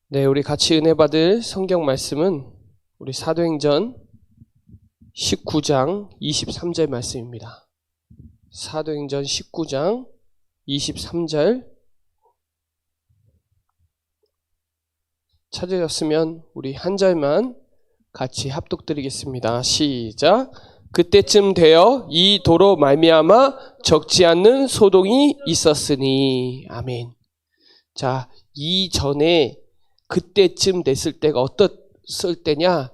네, 우리 같이 은혜 받을 성경 말씀은 우리 사도행전 19장 23절 말씀입니다. 사도행전 19장 23절 찾으셨으면 우리 한 절만 같이 합독드리겠습니다. 시작. 그때쯤 되어 이 도로 말미암아 적지 않는 소동이 있었으니. 아멘. 자, 이전에 그때쯤 됐을 때가 어떻을 때냐?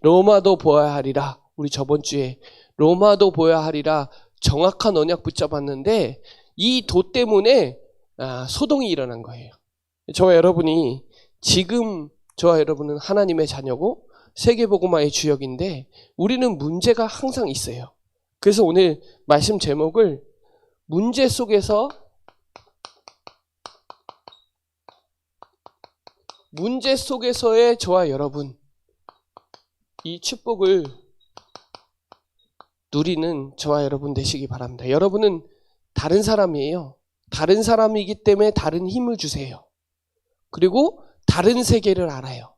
로마도 보아야 하리라. 우리 저번 주에 로마도 보아야 하리라 정확한 언약 붙잡았는데 이 도 때문에 소동이 일어난 거예요. 저와 여러분이 지금 저와 여러분은 하나님의 자녀고 세계복음화의 주역인데 우리는 문제가 항상 있어요. 그래서 오늘 말씀 제목을 문제 속에서의 저와 여러분, 이 축복을 누리는 저와 여러분 되시기 바랍니다. 여러분은 다른 사람이에요. 다른 사람이기 때문에 다른 힘을 주세요. 그리고 다른 세계를 알아요.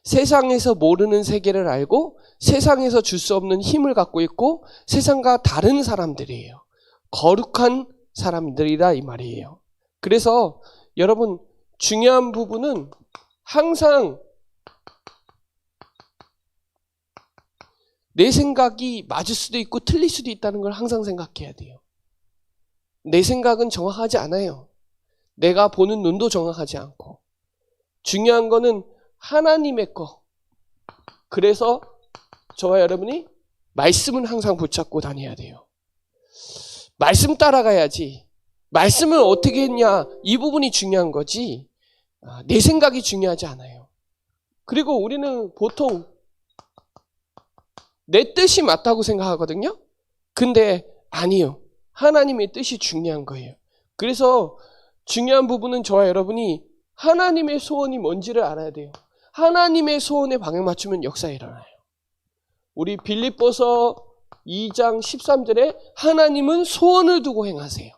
세상에서 모르는 세계를 알고 세상에서 줄 수 없는 힘을 갖고 있고 세상과 다른 사람들이에요. 거룩한 사람들이다 이 말이에요. 그래서 여러분 중요한 부분은 항상 내 생각이 맞을 수도 있고 틀릴 수도 있다는 걸 항상 생각해야 돼요. 내 생각은 정확하지 않아요. 내가 보는 눈도 정확하지 않고. 중요한 거는 하나님의 거. 그래서 저와 여러분이 말씀은 항상 붙잡고 다녀야 돼요. 말씀 따라가야지. 말씀을 어떻게 했냐 이 부분이 중요한 거지 내 생각이 중요하지 않아요. 그리고 우리는 보통 내 뜻이 맞다고 생각하거든요. 근데 아니요. 하나님의 뜻이 중요한 거예요. 그래서 중요한 부분은 저와 여러분이 하나님의 소원이 뭔지를 알아야 돼요. 하나님의 소원에 방향 맞추면 역사가 일어나요. 우리 빌립보서 2장 13절에 하나님은 소원을 두고 행하세요.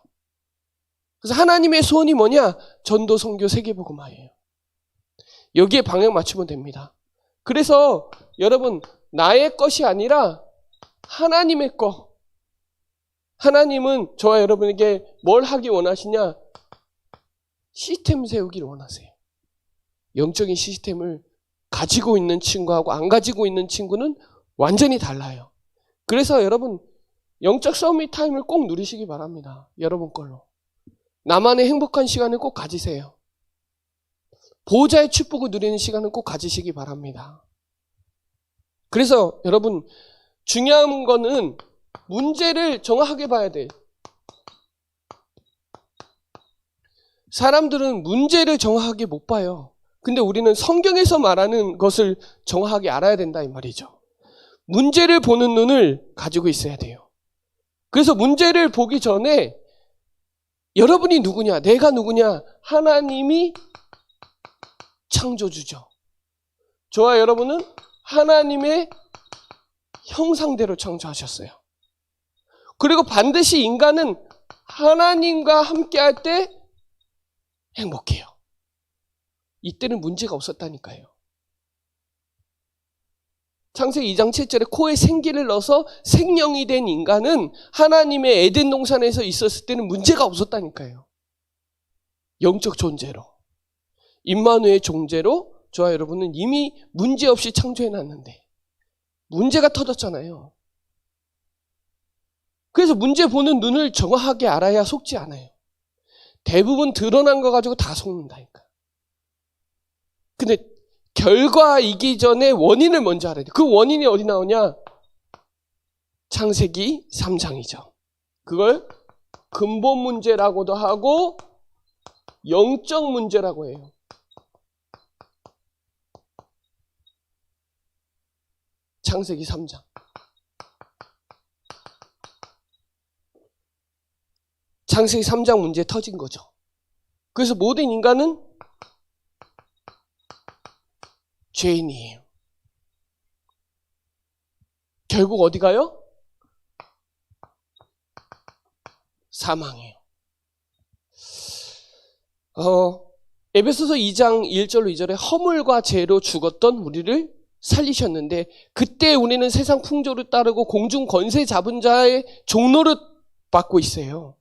그래서 하나님의 소원이 뭐냐? 전도, 선교, 세계복음화예요. 여기에 방향 맞추면 됩니다. 그래서 여러분 나의 것이 아니라 하나님의 것. 하나님은 저와 여러분에게 뭘 하기 원하시냐? 시스템 세우기를 원하세요. 영적인 시스템을 가지고 있는 친구하고 안 가지고 있는 친구는 완전히 달라요. 그래서 여러분 영적 서밋 타임을 꼭 누리시기 바랍니다. 여러분 걸로. 나만의 행복한 시간을 꼭 가지세요. 보호자의 축복을 누리는 시간은 꼭 가지시기 바랍니다. 그래서 여러분 중요한 거는 문제를 정확하게 봐야 돼. 사람들은 문제를 정확하게 못 봐요. 근데 우리는 성경에서 말하는 것을 정확하게 알아야 된다 이 말이죠. 문제를 보는 눈을 가지고 있어야 돼요. 그래서 문제를 보기 전에 여러분이 누구냐? 내가 누구냐? 하나님이 창조주죠. 저와 여러분은 하나님의 형상대로 창조하셨어요. 그리고 반드시 인간은 하나님과 함께할 때 행복해요. 이때는 문제가 없었다니까요. 창세기 2장 7절에 코에 생기를 넣어서 생명이 된 인간은 하나님의 에덴 동산에서 있었을 때는 문제가 없었다니까요. 영적 존재로. 임마누엘 존재로 저와 여러분은 이미 문제없이 창조해놨는데 문제가 터졌잖아요. 그래서 문제 보는 눈을 정확하게 알아야 속지 않아요. 대부분 드러난 거 가지고 다 속는다니까. 근데 결과이기 전에 원인을 먼저 알아야 돼. 그 원인이 어디 나오냐? 창세기 3장이죠. 그걸 근본 문제라고도 하고 영적 문제라고 해요. 창세기 3장. 창세기 3장 문제 터진 거죠. 그래서 모든 인간은 죄인이에요. 결국 어디 가요? 사망해요. 에베소서 2장 1절로 2절에 허물과 죄로 죽었던 우리를 살리셨는데 그때 우리는 세상 풍조를 따르고 공중 권세 잡은 자의 종노릇 받고 있어요.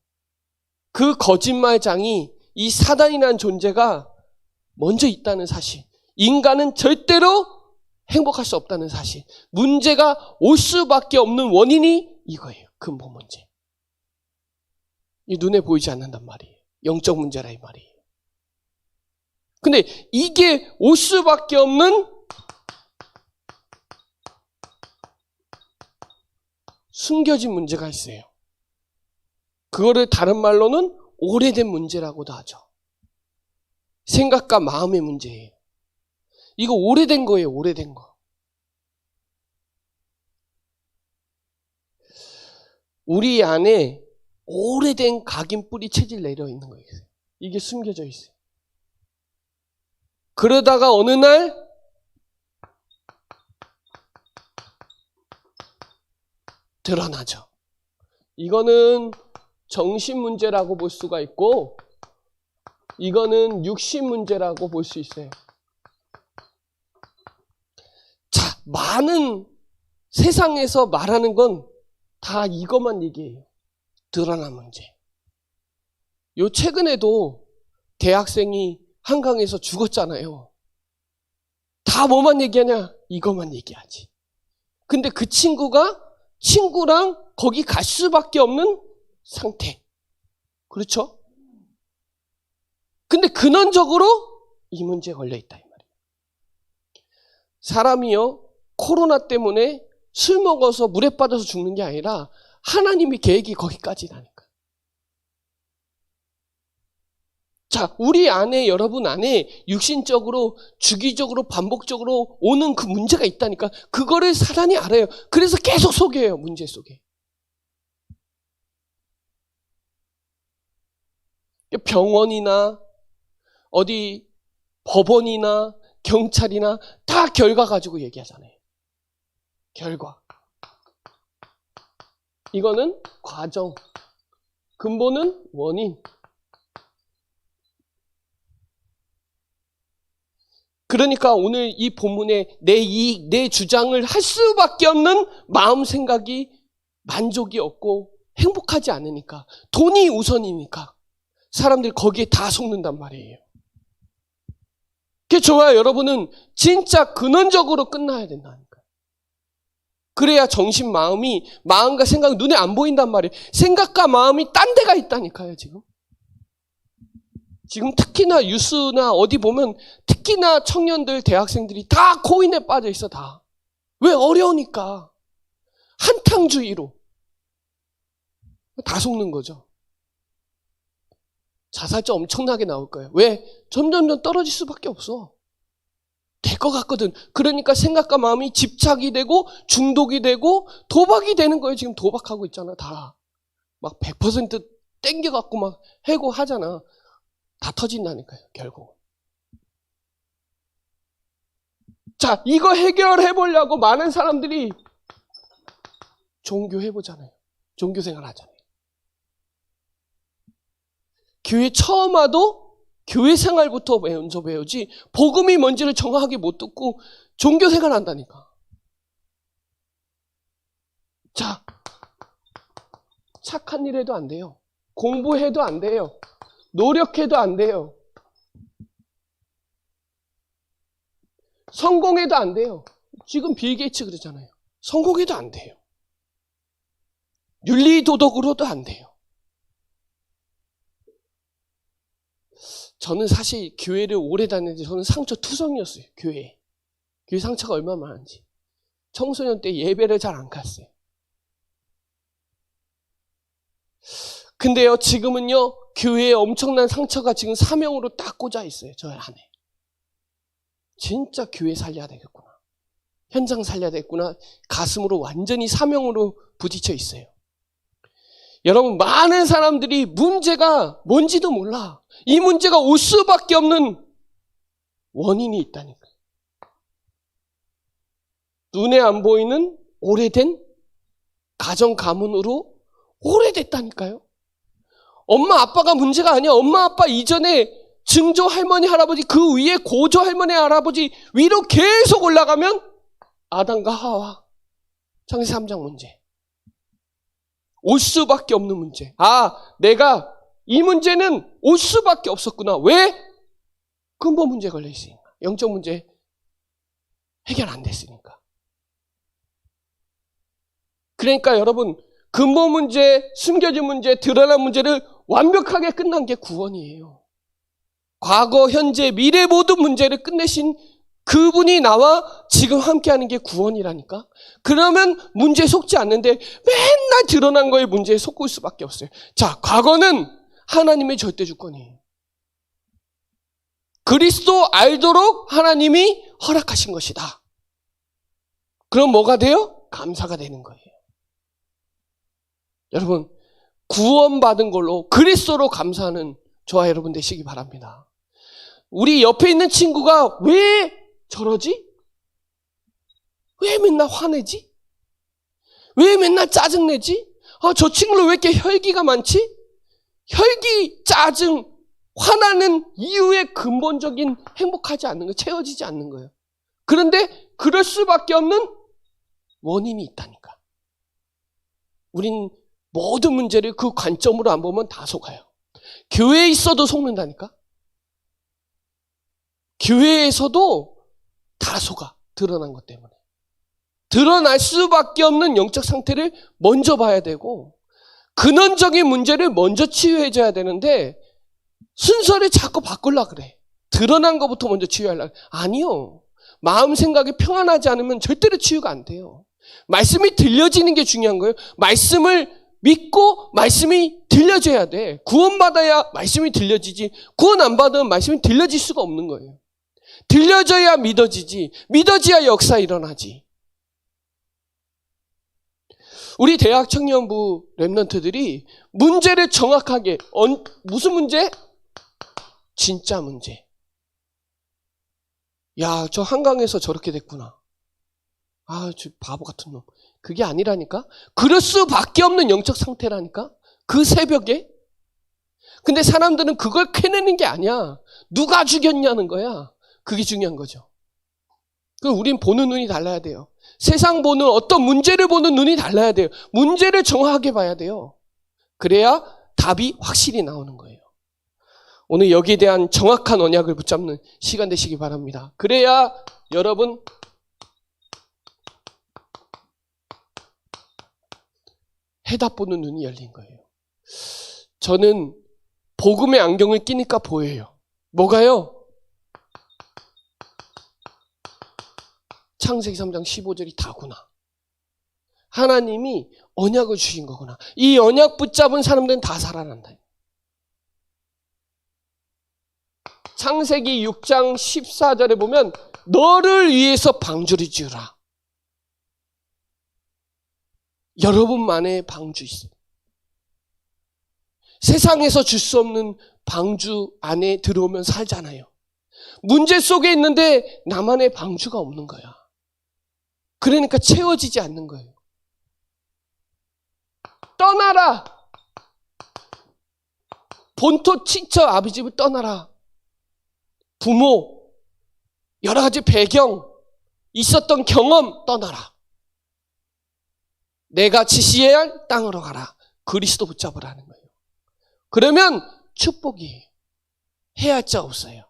그 거짓말장이 이 사단이라는 존재가 먼저 있다는 사실. 인간은 절대로 행복할 수 없다는 사실. 문제가 올 수밖에 없는 원인이 이거예요. 근본 문제. 이 눈에 보이지 않는단 말이에요. 영적 문제라 이 말이에요. 근데 이게 올 수밖에 없는 숨겨진 문제가 있어요. 그거를 다른 말로는 오래된 문제라고도 하죠. 생각과 마음의 문제예요. 이거 오래된 거예요. 오래된 거. 우리 안에 오래된 각인 뿌리 체질 내려 있는 거예요. 이게 숨겨져 있어요. 그러다가 어느 날 드러나죠. 이거는 정신 문제라고 볼 수가 있고 이거는 육신 문제라고 볼 수 있어요. 자, 많은 세상에서 말하는 건 다 이것만 얘기해요. 드러난 문제. 요 최근에도 대학생이 한강에서 죽었잖아요. 다 뭐만 얘기하냐? 이것만 얘기하지. 근데 그 친구랑 거기 갈 수밖에 없는 상태. 그렇죠? 근데 근원적으로 이 문제에 걸려있다 이 말이에요. 사람이요 코로나 때문에 술 먹어서 물에 빠져서 죽는 게 아니라 하나님의 계획이 거기까지라니까. 자, 우리 안에 여러분 안에 육신적으로 주기적으로 반복적으로 오는 그 문제가 있다니까. 그거를 사단이 알아요. 그래서 계속 속여요. 문제 속에. 병원이나 어디 법원이나 경찰이나 다 결과 가지고 얘기하잖아요. 결과. 이거는 과정. 근본은 원인. 그러니까 오늘 이 본문에 내 이익, 내 주장을 할 수밖에 없는 마음 생각이 만족이 없고 행복하지 않으니까 돈이 우선이니까 사람들이 거기에 다 속는단 말이에요. 그게 저와 여러분은 진짜 근원적으로 끝나야 된다니까요. 그래야 정신 마음과 생각이 눈에 안 보인단 말이에요. 생각과 마음이 딴 데가 있다니까요, 지금. 지금 특히나 뉴스나 어디 보면 특히나 청년들, 대학생들이 다 코인에 빠져 있어, 다. 왜? 어려우니까. 한탕주의로. 다 속는 거죠. 자살자 엄청나게 나올 거예요. 왜? 점점 떨어질 수밖에 없어. 될 것 같거든. 그러니까 생각과 마음이 집착이 되고 중독이 되고 도박이 되는 거예요. 지금 도박하고 있잖아, 다. 막 100% 땡겨갖고 막 해고하잖아. 다 터진다니까요, 결국. 자, 이거 해결해보려고 많은 사람들이 종교 해보잖아요. 종교 생활 하잖아요. 교회 처음 와도 교회 생활부터 먼저 배우지 복음이 뭔지를 정확하게 못 듣고 종교 생활 한다니까. 자, 착한 일 해도 안 돼요. 공부해도 안 돼요. 노력해도 안 돼요. 성공해도 안 돼요. 지금 빌 게이츠 그러잖아요. 성공해도 안 돼요. 윤리도덕으로도 안 돼요. 저는 사실 교회를 오래 다녔는데 저는 상처 투성이었어요. 교회 상처가 얼마나 많은지. 청소년 때 예배를 잘 안 갔어요. 근데요, 지금은요, 교회에 엄청난 상처가 지금 사명으로 딱 꽂아 있어요. 저 안에. 진짜 교회 살려야 되겠구나. 현장 살려야 되겠구나. 가슴으로 완전히 사명으로 부딪혀 있어요. 여러분, 많은 사람들이 문제가 뭔지도 몰라. 이 문제가 올 수밖에 없는 원인이 있다니까. 눈에 안 보이는 오래된 가정 가문으로 오래됐다니까요. 엄마 아빠가 문제가 아니야. 엄마 아빠 이전에 증조 할머니 할아버지 그 위에 고조 할머니 할아버지 위로 계속 올라가면 아담과 하와 창세기 3장 문제. 올 수밖에 없는 문제. 내가 이 문제는 올 수밖에 없었구나. 왜? 근본 문제 걸려 있으니까. 영적 문제 해결 안 됐으니까. 그러니까 여러분, 근본 문제, 숨겨진 문제, 드러난 문제를 완벽하게 끝난 게 구원이에요. 과거, 현재, 미래 모든 문제를 끝내신 그분이 나와 지금 함께하는 게 구원이라니까. 그러면 문제에 속지 않는데 맨날 드러난 거에 문제에 속을 수밖에 없어요. 자, 과거는 하나님의 절대 주권이에요. 그리스도 알도록 하나님이 허락하신 것이다. 그럼 뭐가 돼요? 감사가 되는 거예요. 여러분, 구원받은 걸로 그리스도로 감사하는 저와 여러분 되시기 바랍니다. 우리 옆에 있는 친구가 왜 저러지? 왜 맨날 화내지? 왜 맨날 짜증내지? 저 친구는 왜 이렇게 혈기가 많지? 혈기, 짜증, 화나는 이유의 근본적인 행복하지 않는 거예요. 채워지지 않는 거예요. 그런데 그럴 수밖에 없는 원인이 있다니까. 우린 모든 문제를 그 관점으로 안 보면 다 속아요. 교회에 있어도 속는다니까. 교회에서도 다 속아. 드러난 것 때문에. 드러날 수밖에 없는 영적 상태를 먼저 봐야 되고 근원적인 문제를 먼저 치유해줘야 되는데 순서를 자꾸 바꾸려고 그래. 드러난 것부터 먼저 치유하려고 그래. 아니요. 마음 생각이 평안하지 않으면 절대로 치유가 안 돼요. 말씀이 들려지는 게 중요한 거예요. 말씀을 믿고 말씀이 들려져야 돼. 구원받아야 말씀이 들려지지. 구원 안 받으면 말씀이 들려질 수가 없는 거예요. 들려져야 믿어지지. 믿어져야 역사 일어나지. 우리 대학 청년부 랩런트들이 문제를 정확하게 무슨 문제? 진짜 문제. 야, 저 한강에서 저렇게 됐구나. 저 바보 같은 놈. 그게 아니라니까? 그럴 수밖에 없는 영적 상태라니까? 그 새벽에? 근데 사람들은 그걸 캐내는 게 아니야. 누가 죽였냐는 거야. 그게 중요한 거죠. 그럼 우린 보는 눈이 달라야 돼요. 세상 보는 어떤 문제를 보는 눈이 달라야 돼요. 문제를 정확하게 봐야 돼요. 그래야 답이 확실히 나오는 거예요. 오늘 여기에 대한 정확한 언약을 붙잡는 시간 되시기 바랍니다. 그래야 여러분 해답 보는 눈이 열린 거예요. 저는 복음의 안경을 끼니까 보여요. 뭐가요? 창세기 3장 15절이 다구나. 하나님이 언약을 주신 거구나. 이 언약 붙잡은 사람들은 다 살아난다. 창세기 6장 14절에 보면 너를 위해서 방주를 지으라. 여러분만의 방주 있어요. 세상에서 줄 수 없는 방주 안에 들어오면 살잖아요. 문제 속에 있는데 나만의 방주가 없는 거야. 그러니까 채워지지 않는 거예요. 떠나라. 본토 친척 아버지 집을 떠나라. 부모, 여러 가지 배경, 있었던 경험 떠나라. 내가 지시해야 할 땅으로 가라. 그리스도 붙잡으라는 거예요. 그러면 축복이에요. 해야 할 자 없어요.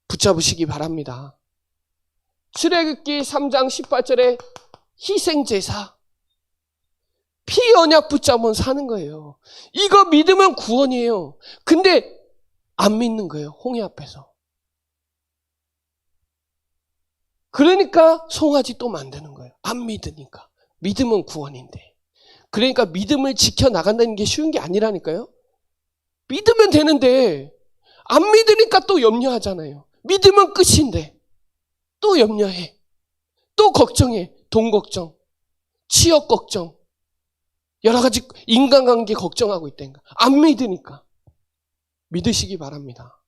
붙잡으시기 바랍니다. 출애굽기 3장 18절에 희생제사, 피 언약 붙잡으면 사는 거예요. 이거 믿으면 구원이에요. 근데 안 믿는 거예요. 홍해 앞에서. 그러니까 송아지 또 만드는 거예요. 안 믿으니까. 믿으면 구원인데. 그러니까 믿음을 지켜나간다는 게 쉬운 게 아니라니까요. 믿으면 되는데 안 믿으니까 또 염려하잖아요. 믿으면 끝인데 또 염려해. 또 걱정해. 돈 걱정, 취업 걱정, 여러 가지 인간관계 걱정하고 있다니까. 안 믿으니까. 믿으시기 바랍니다.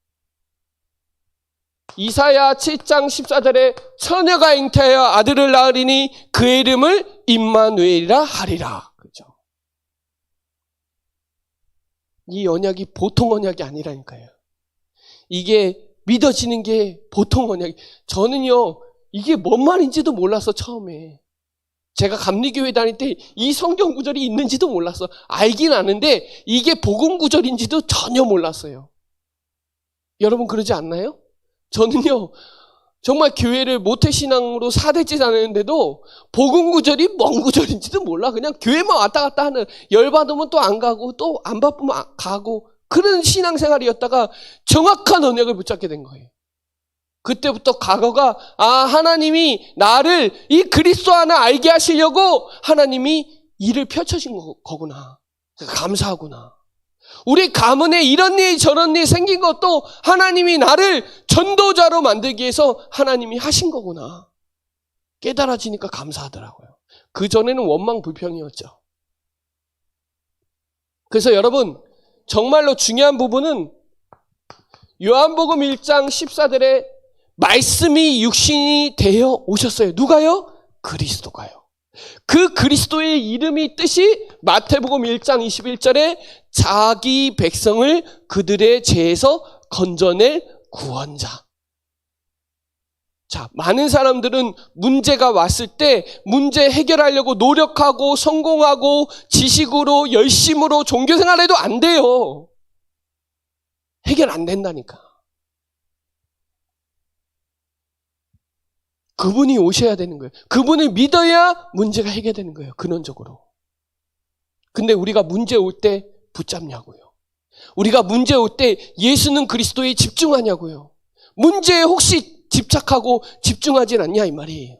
이사야 7장 14절에 처녀가 잉태하여 아들을 낳으리니 그의 이름을 임마누엘이라 하리라. 그죠? 이 언약이 보통 언약이 아니라니까요. 이게 믿어지는 게 보통 언약이. 저는요, 이게 뭔 말인지도 몰랐어, 처음에. 제가 감리교회 다닐 때 이 성경 구절이 있는지도 몰랐어. 알긴 아는데 이게 복음 구절인지도 전혀 몰랐어요. 여러분 그러지 않나요? 저는요, 정말 교회를 모태신앙으로 4대째 다녔는데도 복음 구절이 뭔 구절인지도 몰라. 그냥 교회만 왔다 갔다 하는, 열받으면 또 안 가고 또 안 바쁘면 가고 그런 신앙생활이었다가 정확한 언약을 붙잡게 된 거예요. 그때부터 과거가 하나님이 나를 이 그리스도 하나 알게 하시려고 하나님이 일을 펼쳐진 거구나. 감사하구나. 우리 가문에 이런 일 저런 일 생긴 것도 하나님이 나를 전도자로 만들기 위해서 하나님이 하신 거구나. 깨달아지니까 감사하더라고요. 그전에는 원망불평이었죠. 그래서 여러분 정말로 중요한 부분은 요한복음 1장 14절에 말씀이 육신이 되어 오셨어요. 누가요? 그리스도가요. 그 그리스도의 이름이 뜻이 마태복음 1장 21절에 자기 백성을 그들의 죄에서 건져낼 구원자. 자, 많은 사람들은 문제가 왔을 때 문제 해결하려고 노력하고 성공하고 지식으로 열심으로 종교생활해도 안 돼요. 해결 안 된다니까. 그분이 오셔야 되는 거예요. 그분을 믿어야 문제가 해결되는 거예요. 근원적으로. 근데 우리가 문제 올 때 붙잡냐고요. 우리가 문제 올 때 예수는 그리스도에 집중하냐고요. 문제에 혹시 집착하고 집중하진 않냐 이 말이에요.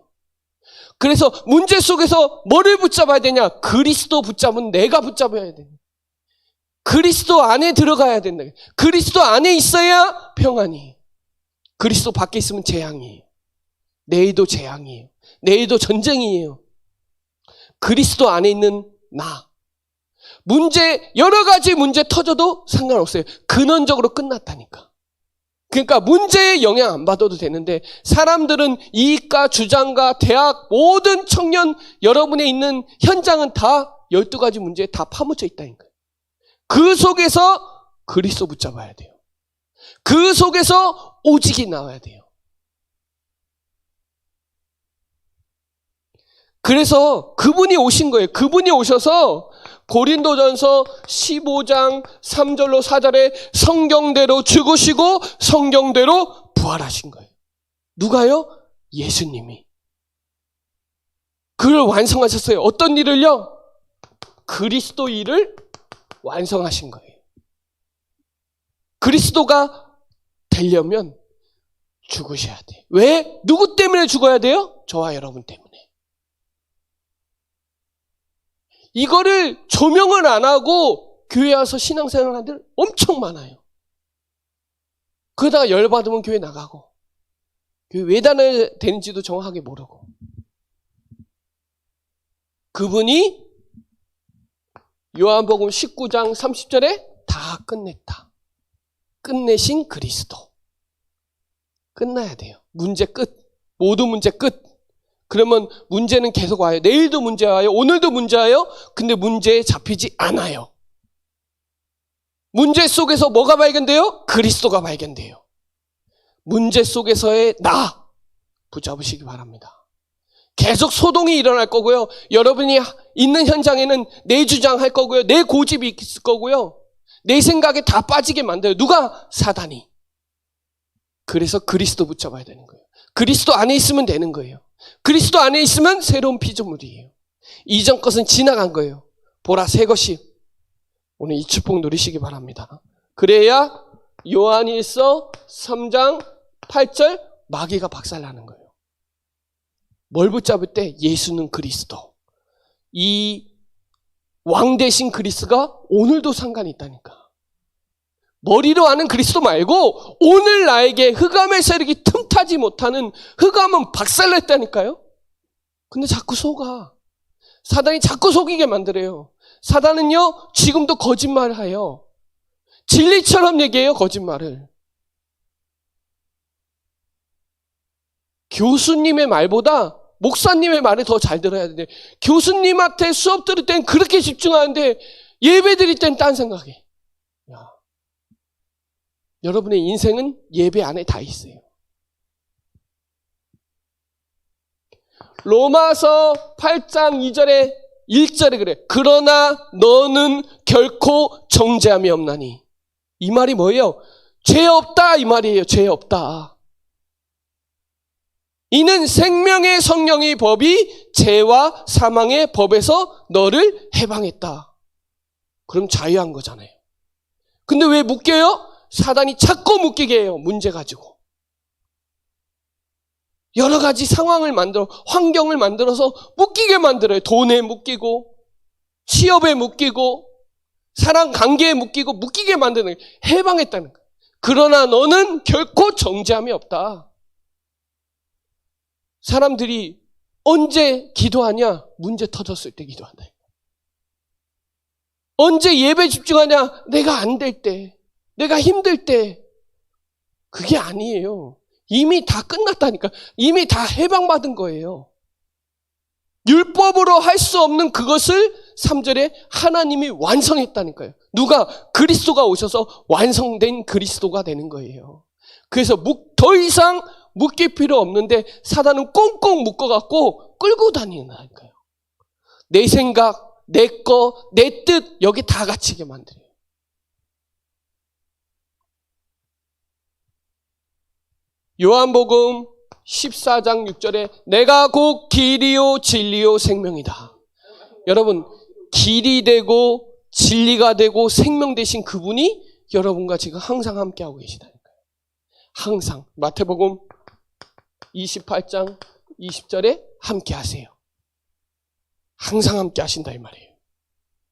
그래서 문제 속에서 뭐를 붙잡아야 되냐? 그리스도 붙잡은 내가 붙잡아야 돼요. 그리스도 안에 들어가야 된다. 그리스도 안에 있어야 평안이. 그리스도 밖에 있으면 재앙이에요. 내일도 재앙이에요. 내일도 전쟁이에요. 그리스도 안에 있는 나. 문제, 여러 가지 문제 터져도 상관없어요. 근원적으로 끝났다니까. 그러니까 문제에 영향 안 받아도 되는데 사람들은 이익과 주장과 대학 모든 청년 여러분의 있는 현장은 다 12가지 문제에 다 파묻혀 있다니까요. 그 속에서 그리스도 붙잡아야 돼요. 그 속에서 오직이 나와야 돼요. 그래서 그분이 오신 거예요. 그분이 오셔서 고린도전서 15장 3절로 4절에 성경대로 죽으시고 성경대로 부활하신 거예요. 누가요? 예수님이. 그걸 완성하셨어요. 어떤 일을요? 그리스도 일을 완성하신 거예요. 그리스도가 되려면 죽으셔야 돼요. 왜? 누구 때문에 죽어야 돼요? 저와 여러분 때문에. 이거를 조명을 안 하고 교회 와서 신앙생활 하는 데는 엄청 많아요. 그러다가 열받으면 교회 나가고 교회 왜 다녀야 되는지도 정확하게 모르고. 그분이 요한복음 19장 30절에 다 끝냈다. 끝내신 그리스도. 끝나야 돼요. 문제 끝. 모든 문제 끝. 그러면 문제는 계속 와요. 내일도 문제 와요. 오늘도 문제 와요. 근데 문제에 잡히지 않아요. 문제 속에서 뭐가 발견돼요? 그리스도가 발견돼요. 문제 속에서의 나 붙잡으시기 바랍니다. 계속 소동이 일어날 거고요. 여러분이 있는 현장에는 내 주장할 거고요. 내 고집이 있을 거고요. 내 생각에 다 빠지게 만들어요. 누가? 사단이. 그래서 그리스도 붙잡아야 되는 거예요. 그리스도 안에 있으면 되는 거예요. 그리스도 안에 있으면 새로운 피조물이에요. 이전 것은 지나간 거예요. 보라 새 것이. 오늘 이 축복 누리시기 바랍니다. 그래야 요한일서 3장 8절 마귀가 박살나는 거예요. 뭘 붙잡을 때? 예수는 그리스도. 이 왕 대신 그리스도가 오늘도 상관이 있다니까. 머리로 아는 그리스도 말고 오늘 나에게 흑암의 세력이 틈타지 못하는 흑암은 박살냈다니까요. 근데 자꾸 속아. 사단이 자꾸 속이게 만들어요. 사단은요 지금도 거짓말을 해요. 진리처럼 얘기해요. 거짓말을. 교수님의 말보다 목사님의 말을 더 잘 들어야 되는데 교수님한테 수업 들을 땐 그렇게 집중하는데 예배 드릴 땐 딴 생각해. 여러분의 인생은 예배 안에 다 있어요. 로마서 8장 2절에 1절에 그래. 그러나 너는 결코 정죄함이 없나니. 이 말이 뭐예요? 죄 없다 이 말이에요. 죄 없다. 이는 생명의 성령의 법이 죄와 사망의 법에서 너를 해방했다. 그럼 자유한 거잖아요. 근데 왜 묶여요? 사단이 자꾸 묶이게 해요. 문제 가지고. 여러 가지 상황을 만들어, 환경을 만들어서 묶이게 만들어요. 돈에 묶이고, 취업에 묶이고, 사랑 관계에 묶이고, 묶이게 만드는 거예요. 해방했다는 거예요. 그러나 너는 결코 정죄함이 없다. 사람들이 언제 기도하냐? 문제 터졌을 때 기도한다. 언제 예배 집중하냐? 내가 안 될 때, 내가 힘들 때. 그게 아니에요. 이미 다 끝났다니까. 이미 다 해방받은 거예요. 율법으로 할 수 없는 그것을 3절에 하나님이 완성했다니까요. 누가? 그리스도가 오셔서 완성된 그리스도가 되는 거예요. 그래서 더 이상 묶일 필요 없는데 사단은 꽁꽁 묶어갖고 끌고 다니는다니까요. 내 생각, 내 거, 내 뜻 여기 다 갇히게 만들어요. 요한복음 14장 6절에 내가 곧 길이요 진리요 생명이다. 여러분, 길이 되고 진리가 되고 생명 되신 그분이 여러분과 지금 항상 함께하고 계시다니까요. 항상. 마태복음 28장 20절에 함께하세요. 항상 함께하신다 이 말이에요.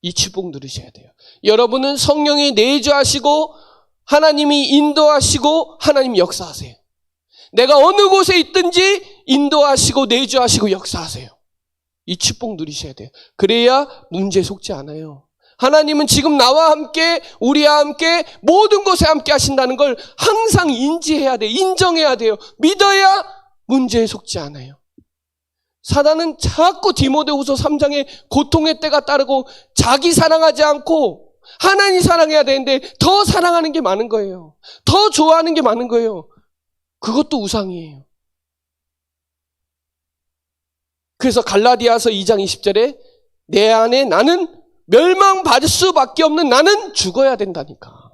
이 축복 누리셔야 돼요. 여러분은 성령이 내주하시고 하나님이 인도하시고 하나님 역사하세요. 내가 어느 곳에 있든지 인도하시고 내주하시고 역사하세요. 이 축복 누리셔야 돼요. 그래야 문제에 속지 않아요. 하나님은 지금 나와 함께 우리와 함께 모든 곳에 함께 하신다는 걸 항상 인지해야 돼요. 인정해야 돼요. 믿어야 문제에 속지 않아요. 사단은 자꾸 디모데후서 3장에 고통의 때가 따르고 자기 사랑하지 않고 하나님 사랑해야 되는데 더 사랑하는 게 많은 거예요. 더 좋아하는 게 많은 거예요. 그것도 우상이에요. 그래서 갈라디아서 2장 20절에 내 안에 나는 멸망받을 수밖에 없는 나는 죽어야 된다니까.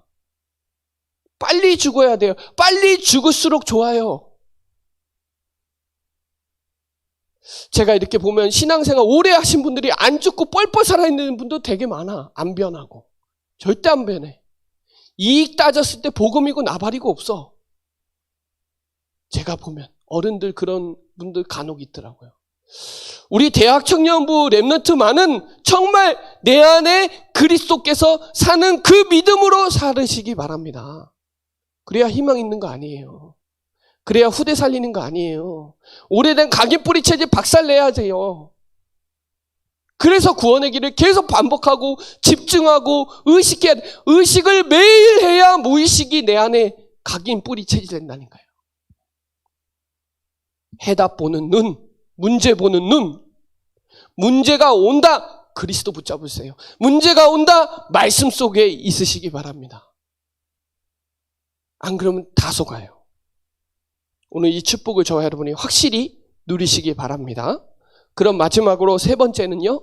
빨리 죽어야 돼요. 빨리 죽을수록 좋아요. 제가 이렇게 보면 신앙생활 오래 하신 분들이 안 죽고 뻘뻘 살아있는 분도 되게 많아. 안 변하고. 절대 안 변해. 이익 따졌을 때 복음이고 나발이고 없어. 제가 보면 어른들 그런 분들 간혹 있더라고요. 우리 대학 청년부 렘넌트만은 정말 내 안에 그리스도께서 사는 그 믿음으로 살으시기 바랍니다. 그래야 희망 있는 거 아니에요. 그래야 후대 살리는 거 아니에요. 오래된 각인뿌리 체질 박살내야 돼요. 그래서 구원의 길을 계속 반복하고 집중하고 의식해야 돼. 의식을 매일 해야 무의식이 내 안에 각인뿌리 체질 된다니까요. 해답 보는 눈, 문제 보는 눈. 문제가 온다, 그리스도 붙잡으세요. 문제가 온다, 말씀 속에 있으시기 바랍니다. 안 그러면 다 속아요. 오늘 이 축복을 저와 여러분이 확실히 누리시기 바랍니다. 그럼 마지막으로 세 번째는요.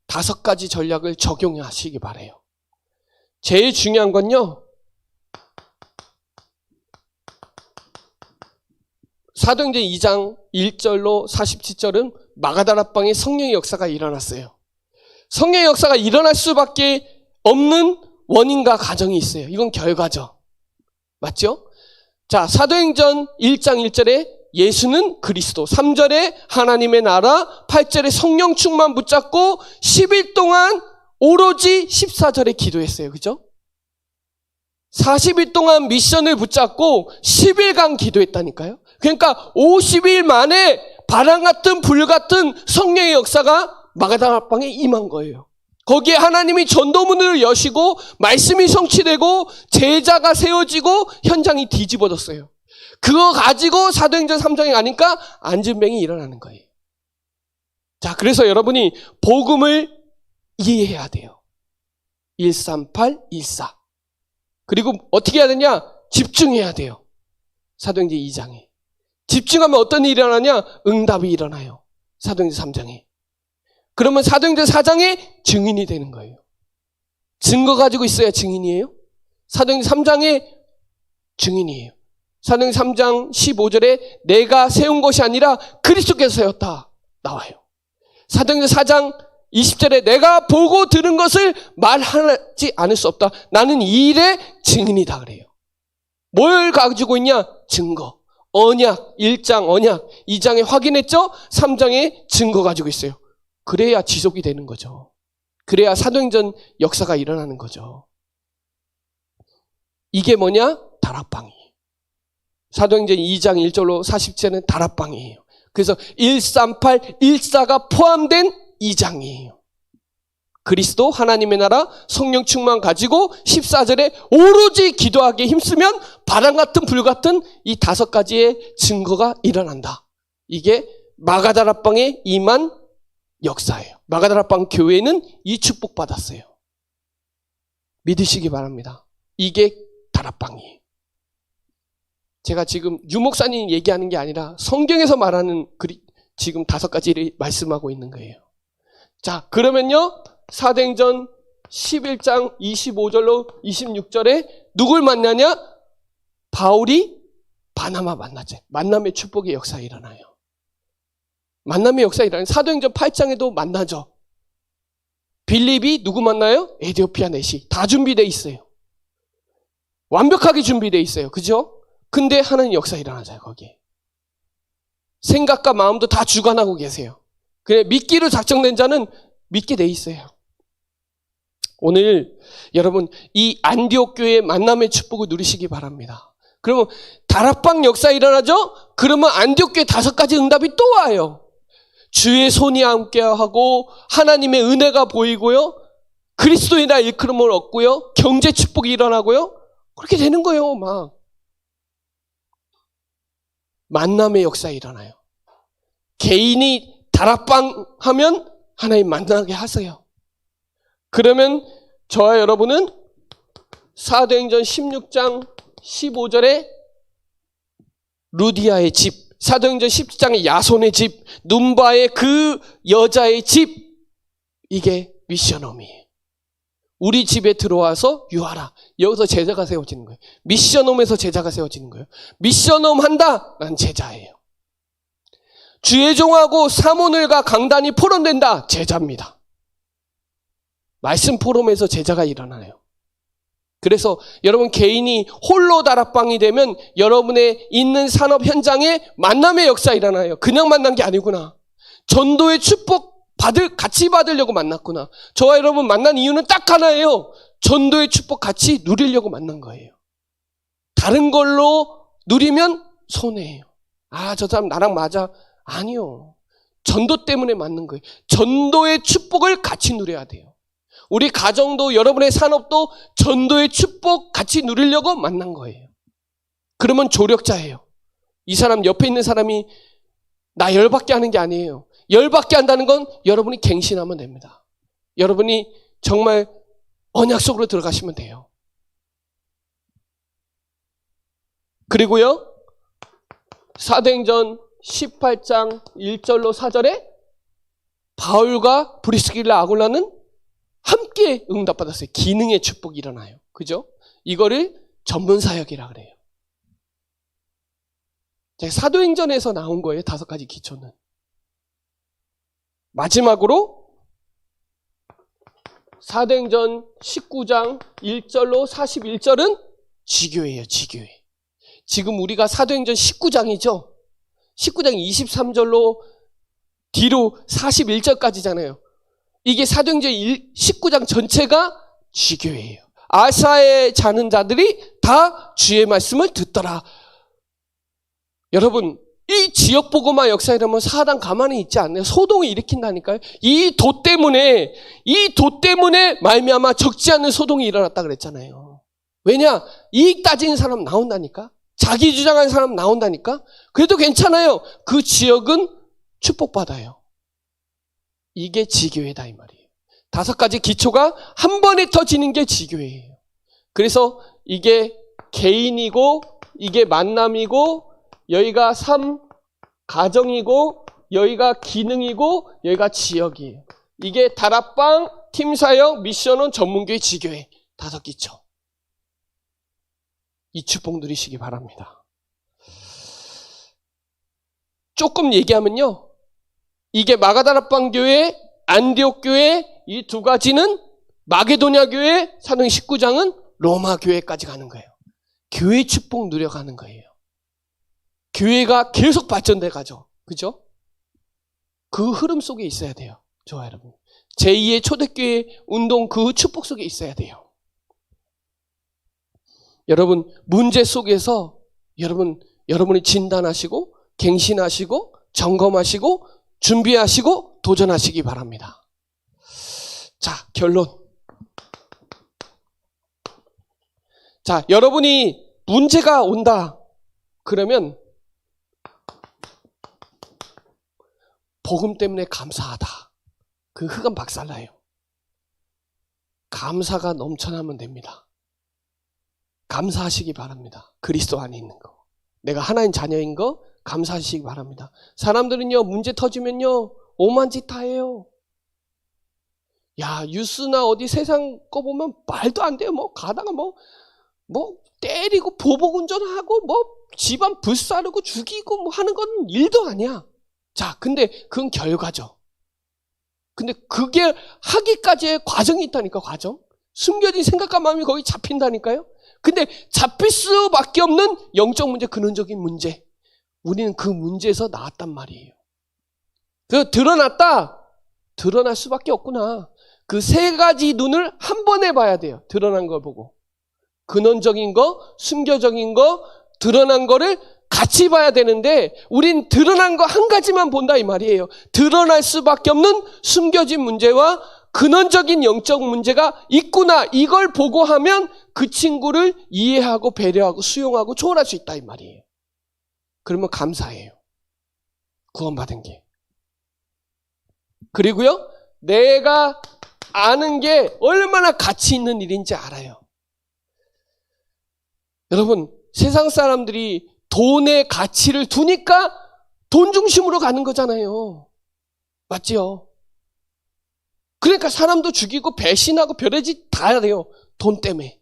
다섯 가지 전략을 적용하시기 바라요. 제일 중요한 건요. 사도행전 2장 1절로 47절은 마가다라방에 성령의 역사가 일어났어요. 성령의 역사가 일어날 수밖에 없는 원인과 과정이 있어요. 이건 결과죠. 맞죠? 자, 사도행전 1장 1절에 예수는 그리스도, 3절에 하나님의 나라, 8절에 성령 충만 붙잡고 10일 동안 오로지 14절에 기도했어요. 그죠? 40일 동안 미션을 붙잡고 10일간 기도했다니까요. 그러니까 50일 만에 바람 같은 불 같은 성령의 역사가 마가다락방에 임한 거예요. 거기에 하나님이 전도문을 여시고 말씀이 성취되고 제자가 세워지고 현장이 뒤집어졌어요. 그거 가지고 사도행전 3장에 가니까 안진뱅이 일어나는 거예요. 자, 그래서 여러분이 복음을 이해해야 돼요. 138, 14. 그리고 어떻게 해야 되냐? 집중해야 돼요. 사도행전 2장에. 집중하면 어떤 일이 일어나냐? 응답이 일어나요. 사도행전 3장에. 그러면 사도행전 4장에 증인이 되는 거예요. 증거 가지고 있어야 증인이에요. 사도행전 3장에 증인이에요. 사도행전 3장 15절에 내가 세운 것이 아니라 그리스도께서 세웠다 나와요. 사도행전 4장 20절에 내가 보고 들은 것을 말하지 않을 수 없다. 나는 이 일의 증인이다 그래요. 뭘 가지고 있냐? 증거. 언약, 1장 언약, 2장에 확인했죠? 3장에 증거 가지고 있어요. 그래야 지속이 되는 거죠. 그래야 사도행전 역사가 일어나는 거죠. 이게 뭐냐? 다락방이. 사도행전 2장 1절로 40절은 다락방이에요. 그래서 138, 14가 포함된 2장이에요. 그리스도 하나님의 나라 성령 충만 가지고 14절에 오로지 기도하기에 힘쓰면 바람 같은 불 같은 이 5가지의 증거가 일어난다. 이게 마가다락방에 임한 역사예요. 마가다락방 교회는 이 축복 받았어요. 믿으시기 바랍니다. 이게 다락방이에요. 제가 지금 유목사님 얘기하는 게 아니라 성경에서 말하는 지금 5가지를 말씀하고 있는 거예요. 자, 그러면요. 사도행전 11장 25절로 26절에 누굴 만나냐? 바울이 바나바 만나죠. 만남의 축복의 역사가 일어나요. 만남의 역사가 일어나요. 사도행전 8장에도 만나죠. 빌립이 누구 만나요? 에디오피아 내시. 다 준비되어 있어요. 완벽하게 준비되어 있어요. 그죠? 근데 하나님 역사 일어나잖아요. 거기에. 생각과 마음도 다 주관하고 계세요. 그래 믿기로 작정된 자는 믿게 돼 있어요. 오늘 여러분 이 안디옥 교회의 만남의 축복을 누리시기 바랍니다. 그러면 다락방 역사 일어나죠? 그러면 안디옥 교회 5가지 응답이 또 와요. 주의 손이 함께하고 하나님의 은혜가 보이고요. 그리스도의 날 일컬음을 얻고요. 경제 축복이 일어나고요. 그렇게 되는 거예요. 막 만남의 역사 일어나요. 개인이 다락방 하면 하나님 만나게 하세요. 그러면 저와 여러분은 사도행전 16장 15절에 루디아의 집, 사도행전 17장의 야손의 집, 눈바의 그 여자의 집, 이게 미션홈이에요. 우리 집에 들어와서 유하라. 여기서 제자가 세워지는 거예요. 미션홈에서 제자가 세워지는 거예요. 미션홈 한다? 난 제자예요. 주의 종하고 사모늘과 강단이 포럼된다? 제자입니다. 말씀 포럼에서 제자가 일어나요. 그래서 여러분 개인이 홀로 다락방이 되면 여러분의 있는 산업 현장에 만남의 역사 일어나요. 그냥 만난 게 아니구나. 전도의 축복 같이 받으려고 만났구나. 저와 여러분 만난 이유는 딱 하나예요. 전도의 축복 같이 누리려고 만난 거예요. 다른 걸로 누리면 손해예요. 아, 저 사람 나랑 맞아. 아니요. 전도 때문에 맞는 거예요. 전도의 축복을 같이 누려야 돼요. 우리 가정도 여러분의 산업도 전도의 축복 같이 누리려고 만난 거예요. 그러면 조력자예요. 이 사람 옆에 있는 사람이 나 열받게 하는 게 아니에요. 열받게 한다는 건 여러분이 갱신하면 됩니다. 여러분이 정말 언약 속으로 들어가시면 돼요. 그리고요. 사도행전 18장 1절로 4절에 바울과 브리스길라 아굴라는 함께 응답받았어요. 기능의 축복이 일어나요. 그죠? 이거를 전문사역이라 그래요. 사도행전에서 나온 거예요. 5가지 기초는. 마지막으로 사도행전 19장 1절로 41절은 지교예요. 지교회. 지금 우리가 사도행전 19장이죠. 19장 23절로 뒤로 41절까지잖아요. 이게 사도행전 19장 전체가 지교회예요. 아사에 자는 자들이 다 주의 말씀을 듣더라. 여러분, 이 지역복음화 역사이라면 사단 가만히 있지 않네요. 소동을 일으킨다니까요. 이 도 때문에 말미암아 적지 않은 소동이 일어났다 그랬잖아요. 왜냐? 이익 따지는 사람 나온다니까. 자기 주장하는 사람 나온다니까. 그래도 괜찮아요. 그 지역은 축복받아요. 이게 지교회다 이 말이에요. 5가지 기초가 한 번에 터지는 게 지교회예요. 그래서 이게 개인이고 이게 만남이고 여기가 삶, 가정이고 여기가 기능이고 여기가 지역이에요. 이게 다락방, 팀사역, 미션원, 전문교회, 지교회 5기초. 이 축복 누리시기 바랍니다. 조금 얘기하면요. 이게 마가다락방 교회, 안디옥 교회 이 2가지는 마게도냐 교회, 사도행 19장은 로마 교회까지 가는 거예요. 교회 축복 누려가는 거예요. 교회가 계속 발전돼 가죠. 그죠? 그 흐름 속에 있어야 돼요. 좋아요, 여러분. 제2의 초대교회 운동 그 축복 속에 있어야 돼요. 여러분, 문제 속에서 여러분이 진단하시고 갱신하시고 점검하시고 준비하시고 도전하시기 바랍니다. 자, 결론. 자, 여러분이 문제가 온다. 그러면 복음 때문에 감사하다. 그 흑암 박살나요. 감사가 넘쳐나면 됩니다. 감사하시기 바랍니다. 그리스도 안에 있는 거. 내가 하나님 자녀인 거 감사하시기 바랍니다. 사람들은요, 문제 터지면요, 오만 짓 다 해요. 야, 뉴스나 어디 세상 거 보면 말도 안 돼요. 뭐, 가다가 뭐 때리고 보복 운전하고 뭐, 집안 불사르고 죽이고 뭐 하는 건 일도 아니야. 자, 근데 그건 결과죠. 근데 그게 하기까지의 과정이 있다니까, 과정. 숨겨진 생각과 마음이 거기 잡힌다니까요. 근데 잡힐 수밖에 없는 영적 문제, 근원적인 문제. 우리는 그 문제에서 나왔단 말이에요. 그 드러날 수밖에 없구나. 그 3가지 눈을 한 번에 봐야 돼요. 드러난 걸 보고. 근원적인 거, 숨겨적인 거, 드러난 거를 같이 봐야 되는데 우린 드러난 거 한 가지만 본다 이 말이에요. 드러날 수밖에 없는 숨겨진 문제와 근원적인 영적 문제가 있구나. 이걸 보고 하면 그 친구를 이해하고 배려하고 수용하고 초월할 수 있다 이 말이에요. 그러면 감사해요. 구원받은 게. 그리고요, 내가 아는 게 얼마나 가치 있는 일인지 알아요. 여러분, 세상 사람들이 돈의 가치를 두니까 돈 중심으로 가는 거잖아요. 맞지요? 그러니까 사람도 죽이고 배신하고 별의 짓 다 해요. 돈 때문에.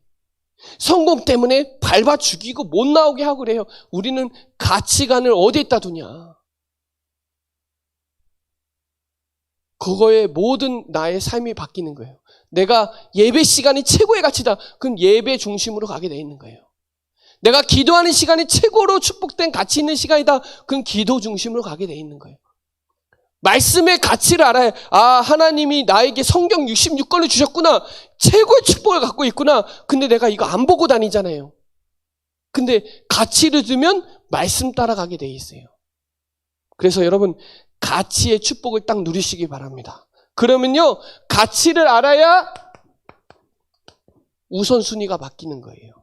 성공 때문에 밟아 죽이고 못 나오게 하고 그래요. 우리는 가치관을 어디에다 두냐. 그거에 모든 나의 삶이 바뀌는 거예요. 내가 예배 시간이 최고의 가치다. 그럼 예배 중심으로 가게 돼 있는 거예요. 내가 기도하는 시간이 최고로 축복된 가치 있는 시간이다. 그럼 기도 중심으로 가게 돼 있는 거예요. 말씀의 가치를 알아야, 아, 하나님이 나에게 성경 66권을 주셨구나. 최고의 축복을 갖고 있구나. 근데 내가 이거 안 보고 다니잖아요. 근데 가치를 두면 말씀 따라가게 돼 있어요. 그래서 여러분, 가치의 축복을 딱 누리시기 바랍니다. 그러면요, 가치를 알아야 우선순위가 바뀌는 거예요.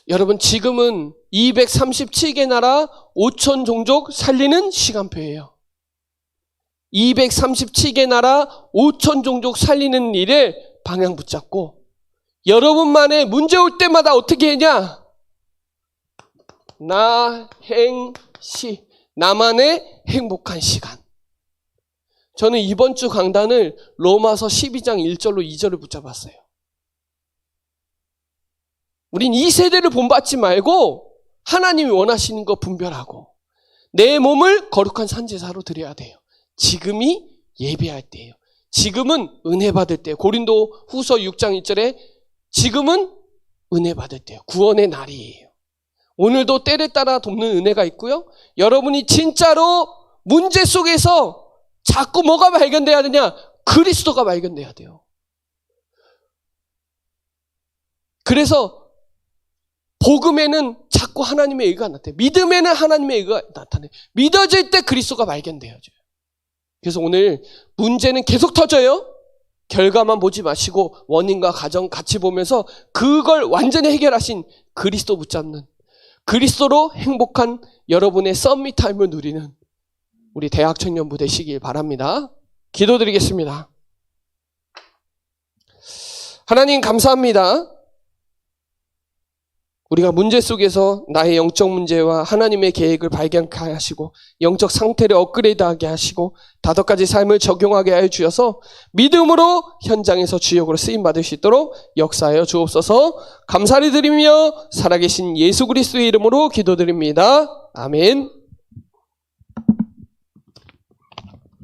여러분, 지금은 237개 나라 5천 종족 살리는 시간표예요. 237개 나라 5천 종족 살리는 일에 방향 붙잡고 여러분만의 문제 올 때마다 어떻게 했냐? 나만의 행복한 시간. 저는 이번 주 강단을 로마서 12장 1절로 2절을 붙잡았어요. 우린 이 세대를 본받지 말고 하나님이 원하시는 거 분별하고 내 몸을 거룩한 산제사로 드려야 돼요. 지금이 예배할 때예요. 지금은 은혜 받을 때예요. 고린도 후서 6장 1절에 지금은 은혜 받을 때예요. 구원의 날이에요. 오늘도 때를 따라 돕는 은혜가 있고요. 여러분이 진짜로 문제 속에서 자꾸 뭐가 발견돼야 되냐? 그리스도가 발견돼야 돼요. 그래서 복음에는 자꾸 하나님의 의가 나타나요. 믿음에는 하나님의 의가 나타나요. 믿어질 때 그리스도가 발견되어져요. 그래서 오늘 문제는 계속 터져요. 결과만 보지 마시고 원인과 과정 같이 보면서 그걸 완전히 해결하신 그리스도 붙잡는, 그리스도로 행복한 여러분의 썸밋 타임을 누리는 우리 대학 청년부 되시길 바랍니다. 기도드리겠습니다. 하나님 감사합니다. 우리가 문제 속에서 나의 영적 문제와 하나님의 계획을 발견케 하시고 영적 상태를 업그레이드하게 하시고 5가지 삶을 적용하게 하여 주셔서 믿음으로 현장에서 주역으로 쓰임받을 수 있도록 역사하여 주옵소서. 감사를 드리며 살아계신 예수 그리스도의 이름으로 기도드립니다. 아멘.